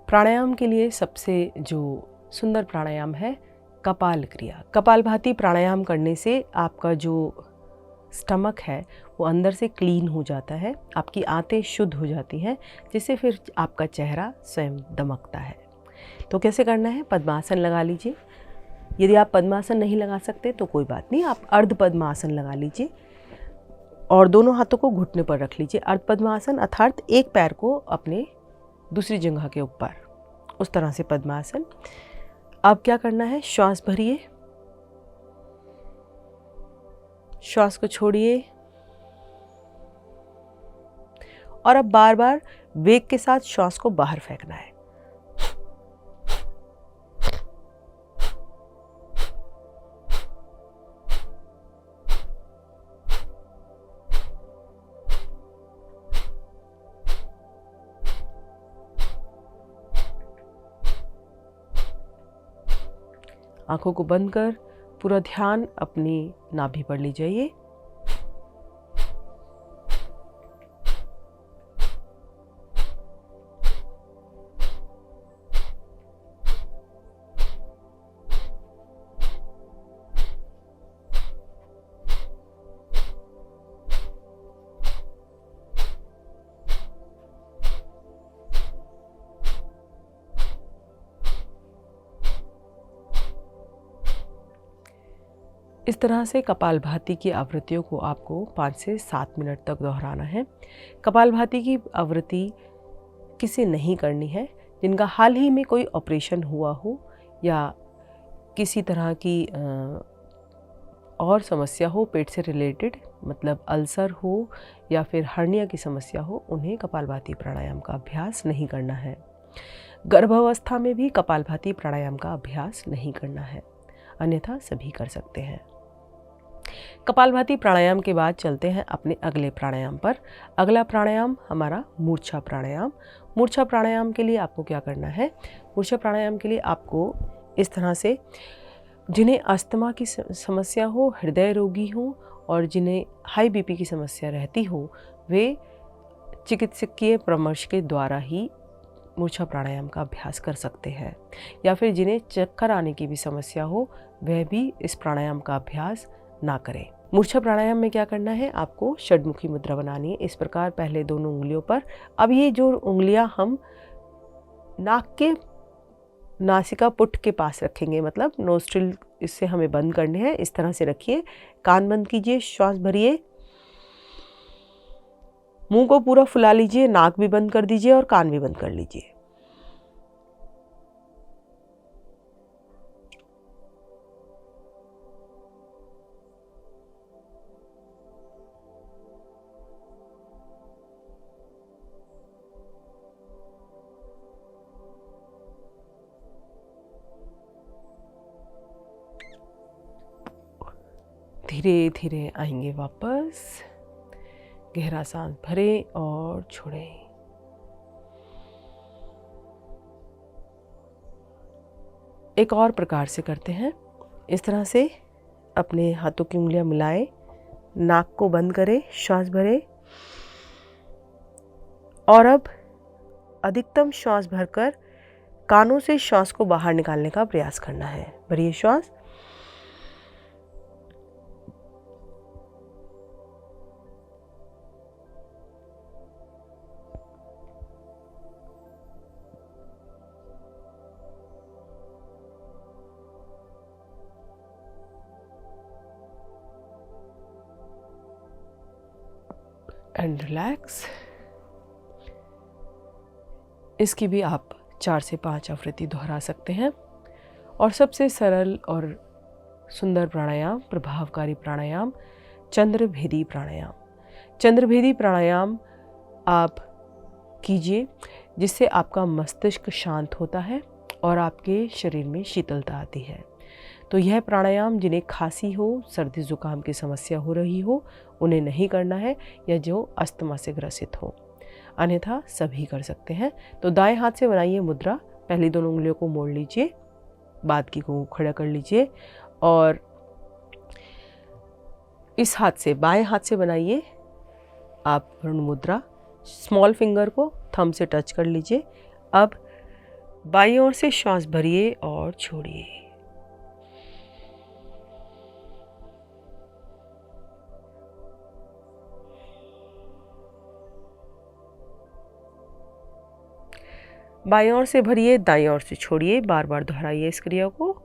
प्राणायाम के लिए सबसे जो सुंदर प्राणायाम है कपाल क्रिया। कपालभाति प्राणायाम करने से आपका जो स्टमक है वो अंदर से क्लीन हो जाता है, आपकी आंतें शुद्ध हो जाती हैं, जिससे फिर आपका चेहरा स्वयं दमकता है। तो कैसे करना है? पद्मासन लगा लीजिए। यदि आप पद्मासन नहीं लगा सकते तो कोई बात नहीं, आप अर्ध पद्मासन लगा लीजिए और दोनों हाथों को घुटने पर रख लीजिए। अर्ध पद्मासन अर्थात एक पैर को अपने दूसरी जगह के ऊपर, उस तरह से पद्मासन। अब क्या करना है? श्वास भरिए, श्वास को छोड़िए और अब बार बार वेग के साथ श्वास को बाहर फेंकना है। आंखों को बंद कर पूरा ध्यान अपनी नाभि पर ले जाइए। इस तरह से कपालभाति की आवृत्तियों को आपको 5 से 7 मिनट तक दोहराना है। कपालभाति की आवृत्ति किसे नहीं करनी है? जिनका हाल ही में कोई ऑपरेशन हुआ हो या किसी तरह की और समस्या हो पेट से रिलेटेड, मतलब अल्सर हो या फिर हर्निया की समस्या हो, उन्हें कपालभाति प्राणायाम का अभ्यास नहीं करना है। गर्भावस्था में भी कपालभाति प्राणायाम का अभ्यास नहीं करना है, अन्यथा सभी कर सकते हैं। कपालभाति प्राणायाम के बाद चलते हैं अपने अगले प्राणायाम पर। अगला प्राणायाम हमारा मूर्छा प्राणायाम। मूर्छा प्राणायाम के लिए आपको क्या करना है? मूर्छा प्राणायाम के लिए आपको इस तरह से, जिन्हें अस्थमा की समस्या हो, हृदय रोगी हो और जिन्हें हाई बीपी की समस्या रहती हो, वे चिकित्सकीय परामर्श के द्वारा ही मूर्छा प्राणायाम का अभ्यास कर सकते हैं। या फिर जिन्हें चक्कर आने की भी समस्या हो, वह भी इस प्राणायाम का अभ्यास ना करें। मूर्छा प्राणायाम में क्या करना है? आपको षड्मुखी मुद्रा बनानी है। इस प्रकार पहले दोनों उंगलियों पर, अब ये जो उंगलियां हम नाक के नासिका पुट के पास रखेंगे, मतलब नोस्ट्रिल इससे हमें बंद करने हैं। इस तरह से रखिए, कान बंद कीजिए, श्वास भरिए, मुंह को पूरा फुला लीजिए, नाक भी बंद कर दीजिए और कान भी बंद कर लीजिए। धीरे धीरे आएंगे वापस। गहरा सांस भरें और छोड़ें। एक और प्रकार से करते हैं। इस तरह से अपने हाथों की उंगलियां मिलाएं, नाक को बंद करें, श्वास भरें और अब अधिकतम श्वास भरकर कानों से श्वास को बाहर निकालने का प्रयास करना है। भरिए श्वास, एंड रिलैक्स। इसकी भी आप 4 से 5 आवृत्ति दोहरा सकते हैं। और सबसे सरल और सुंदर प्राणायाम, प्रभावकारी प्राणायाम, चंद्रभेदी प्राणायाम। चंद्रभेदी प्राणायाम आप कीजिए, जिससे आपका मस्तिष्क शांत होता है और आपके शरीर में शीतलता आती है। तो यह प्राणायाम जिन्हें खांसी हो, सर्दी जुकाम की समस्या हो रही हो, उन्हें नहीं करना है, या जो अस्थमा से ग्रसित हो, अन्यथा सभी कर सकते हैं। तो दाएं हाथ से बनाइए मुद्रा। पहली दोनों उंगलियों को मोड़ लीजिए, बाद की को खड़ा कर लीजिए और इस हाथ से, बाएं हाथ से बनाइए आप वरुण मुद्रा। स्मॉल फिंगर को थंब से टच कर लीजिए। अब बाईं ओर से श्वास भरिए और छोड़िए। बाईं ओर से भरिए, दाईं ओर से छोड़िए। बार बार दोहराइए इस क्रिया को।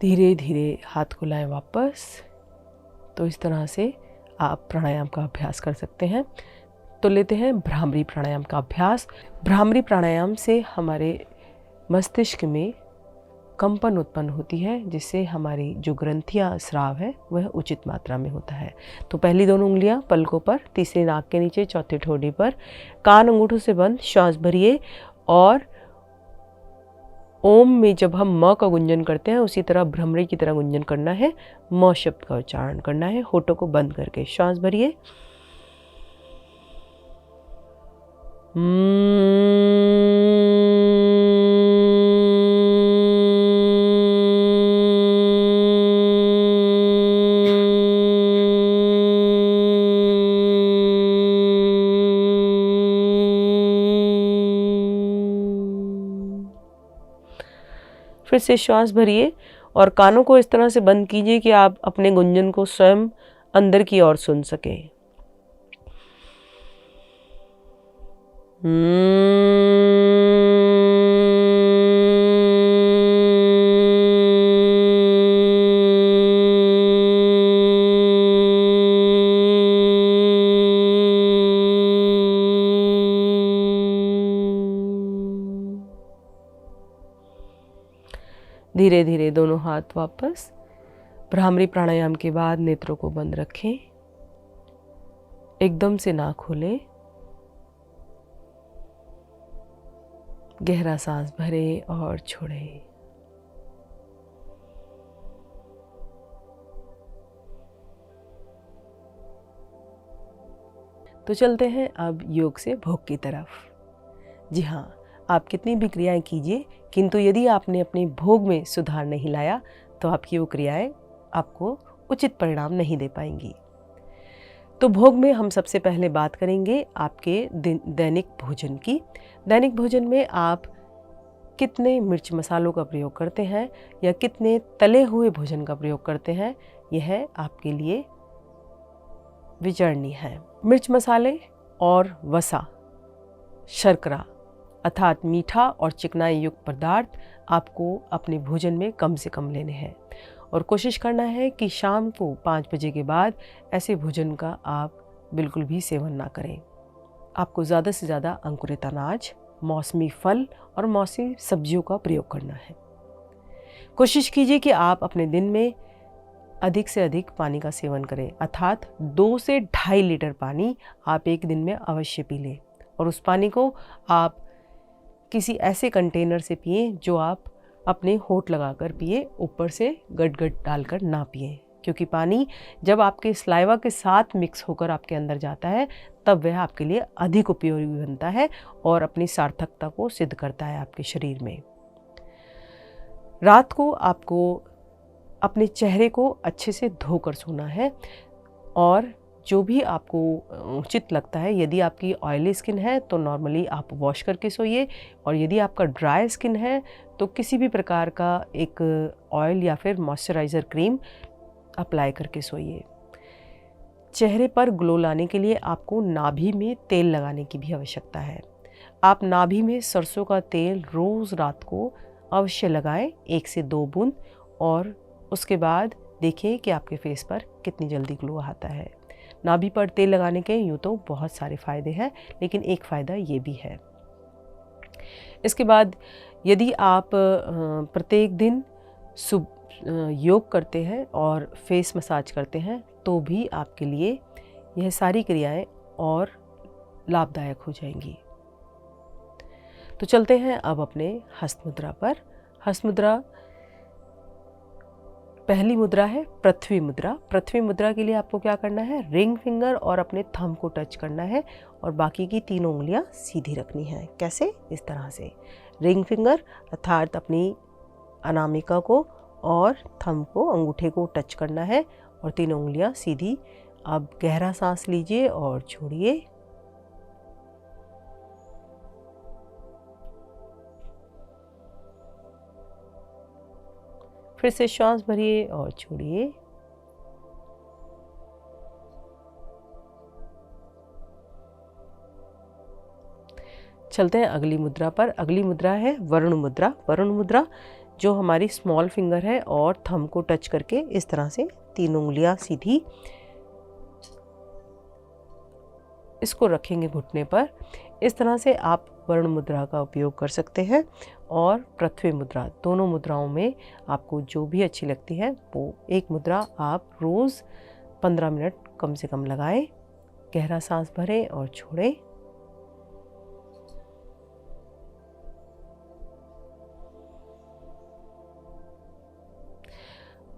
धीरे धीरे हाथ को लाएं वापस। तो इस तरह से आप प्राणायाम का अभ्यास कर सकते हैं। तो लेते हैं भ्रामरी प्राणायाम का अभ्यास। भ्रामरी प्राणायाम से हमारे मस्तिष्क में कंपन उत्पन्न होती है, जिससे हमारी जो ग्रंथियां, स्राव है, वह उचित मात्रा में होता है। तो पहली दोनों उंगलियां पलकों पर, तीसरी नाक के नीचे, चौथी ठोड़ी पर, कान अंगूठों से बंद, श्वास भरिए और ओम में जब हम म का गुंजन करते हैं उसी तरह भ्रमरी की तरह गुंजन करना है। म शब्द का उच्चारण करना है, होठों को बंद करके। श्वास भरिए। फिर से श्वास भरिए और कानों को इस तरह से बंद कीजिए कि आप अपने गुंजन को स्वयं अंदर की ओर सुन सकें। धीरे धीरे दोनों हाथ वापस। भ्रामरी प्राणायाम के बाद नेत्रों को बंद रखें, एकदम से ना खोलें। गहरा सांस भरें और छोड़ें। तो चलते हैं अब योग से भोग की तरफ। जी हाँ, आप कितनी भी क्रियाएं कीजिए, किंतु यदि आपने अपने भोग में सुधार नहीं लाया तो आपकी वो क्रियाएं आपको उचित परिणाम नहीं दे पाएंगी। तो भोग में हम सबसे पहले बात करेंगे आपके दैनिक भोजन की। दैनिक भोजन में आप कितने मिर्च मसालों का प्रयोग करते हैं या कितने तले हुए भोजन का प्रयोग करते हैं, यह आपके लिए विचारणीय है। मिर्च मसाले और वसा, शर्करा अर्थात मीठा और चिकनाई युक्त पदार्थ आपको अपने भोजन में कम से कम लेने हैं और कोशिश करना है कि शाम को 5 बजे के बाद ऐसे भोजन का आप बिल्कुल भी सेवन ना करें। आपको ज़्यादा से ज़्यादा अंकुरित अनाज, मौसमी फल और मौसमी सब्जियों का प्रयोग करना है। कोशिश कीजिए कि आप अपने दिन में अधिक से अधिक पानी का सेवन करें, अर्थात 2 से 2.5 लीटर पानी आप एक दिन में अवश्य पी लें और उस पानी को आप किसी ऐसे कंटेनर से पिएं जो आप अपने होंठ लगाकर पिए, ऊपर से गट-गट डालकर ना पिएं, क्योंकि पानी जब आपके सलाइवा के साथ मिक्स होकर आपके अंदर जाता है तब वह आपके लिए अधिक उपयोगी बनता है और अपनी सार्थकता को सिद्ध करता है आपके शरीर में। रात को आपको अपने चेहरे को अच्छे से धोकर सोना है और जो भी आपको उचित लगता है, यदि आपकी ऑयली स्किन है तो नॉर्मली आप वॉश करके सोइए और यदि आपका ड्राई स्किन है तो किसी भी प्रकार का एक ऑयल या फिर मॉइस्चराइज़र क्रीम अप्लाई करके सोइए। चेहरे पर ग्लो लाने के लिए आपको नाभि में तेल लगाने की भी आवश्यकता है। आप नाभि में सरसों का तेल रोज़ रात को अवश्य लगाएं, 1 से 2 बूंद, और उसके बाद देखिए कि आपके फेस पर कितनी जल्दी ग्लो आता है। नाभि पर तेल लगाने के यूँ तो बहुत सारे फ़ायदे हैं, लेकिन एक फ़ायदा ये भी है। इसके बाद यदि आप प्रत्येक दिन योग करते हैं और फेस मसाज करते हैं तो भी आपके लिए यह सारी क्रियाएं और लाभदायक हो जाएंगी। तो चलते हैं अब अपने हस्त मुद्रा पर। हस्त मुद्रा, पहली मुद्रा है पृथ्वी मुद्रा। पृथ्वी मुद्रा के लिए आपको क्या करना है, रिंग फिंगर और अपने थंब को टच करना है और बाकी की तीनों उंगलियां सीधी रखनी है। कैसे? इस तरह से रिंग फिंगर अर्थात अपनी अनामिका को और थंब को, अंगूठे को टच करना है और तीनों उंगलियां सीधी। अब गहरा सांस लीजिए और छोड़िए। फिर से श्वास भरिए और छोड़िए। चलते हैं अगली मुद्रा पर। अगली मुद्रा है वरुण मुद्रा। वरुण मुद्रा जो हमारी स्मॉल फिंगर है और थंब को टच करके इस तरह से तीनों उंगलियां सीधी इसको रखेंगे घुटने पर। इस तरह से आप वरुण मुद्रा का उपयोग कर सकते हैं। और पृथ्वी मुद्रा, दोनों मुद्राओं में आपको जो भी अच्छी लगती है वो एक मुद्रा आप रोज़ 15 मिनट कम से कम लगाएं। गहरा सांस भरें और छोड़ें।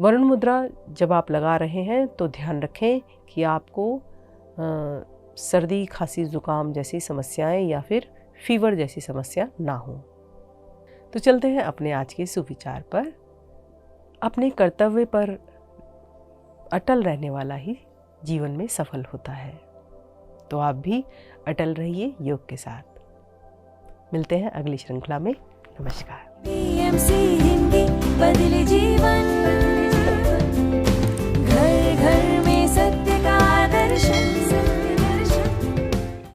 वरुण मुद्रा जब आप लगा रहे हैं तो ध्यान रखें कि आपको सर्दी, खांसी, ज़ुकाम जैसी समस्याएं या फिर फीवर जैसी समस्या ना हो। तो चलते हैं अपने आज के सुविचार पर। अपने कर्तव्य पर अटल रहने वाला ही जीवन में सफल होता है। तो आप भी अटल रहिए योग के साथ। मिलते हैं अगली श्रृंखला में। नमस्कार।